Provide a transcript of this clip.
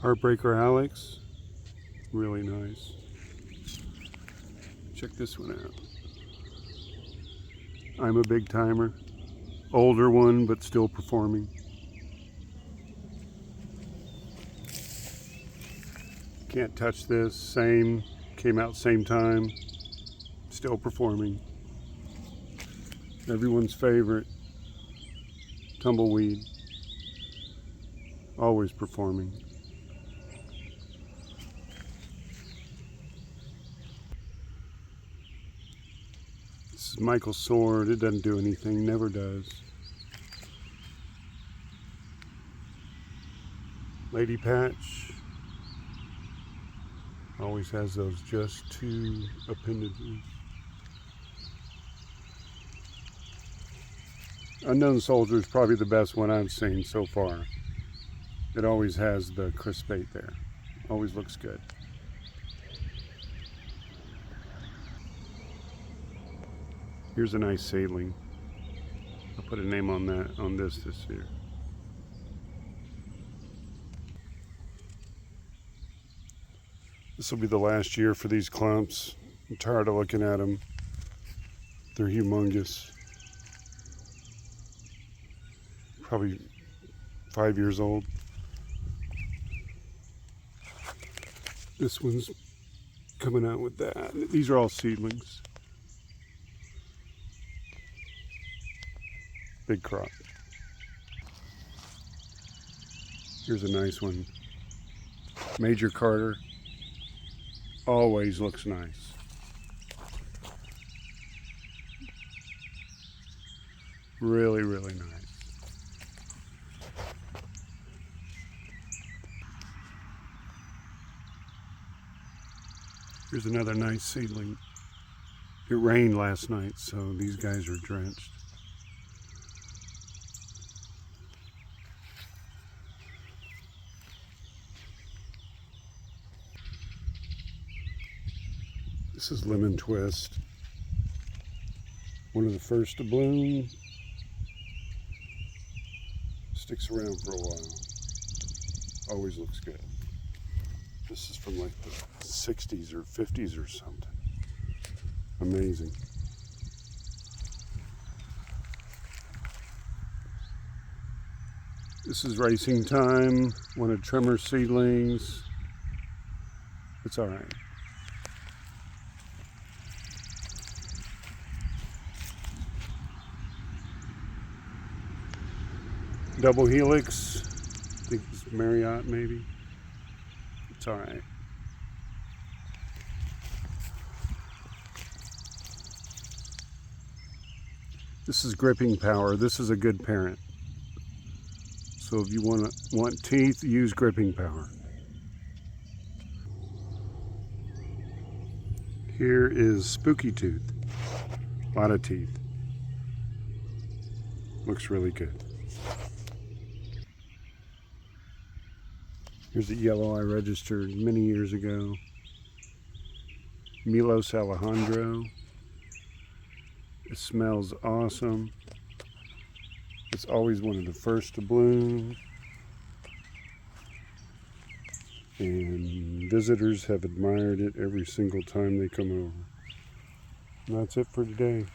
Heartbreaker Alex, really nice. Check this one out. I'm a Big Timer, older one but still performing. Can't touch this, same, came out same time, still performing. Everyone's favorite, Tumbleweed, always performing. This is Michael's sword. It doesn't do anything, never does. Lady Patch always has those just two appendages. Unknown Soldier is probably the best one I've seen so far. It always has the crispate there. Always looks good. Here's a nice saline. I'll put a name on that, on this year. This will be the last year for these clumps. I'm tired of looking at them. They're humongous. Probably 5 years old. This one's coming out with that. These are all seedlings. Big crop. Here's a nice one. Major Carter. Always looks nice. Really, really nice. Here's another nice seedling. It rained last night, so these guys are drenched. This is Lemon Twist. One of the first to bloom. Sticks around for a while. Always looks good. This is from like the 60s or 50s or something. Amazing. This is Racing Time, one of Tremor seedlings. It's all right. Double Helix, I think it's Marriott maybe. It's all right. This is Gripping Power. This is a good parent. So if you want teeth, use Gripping Power. Here is Spooky Tooth. A lot of teeth. Looks really good. Here's a yellow I registered many years ago. Milos Alejandro. It smells awesome. It's always one of the first to bloom. And visitors have admired it every single time they come over. And that's it for today.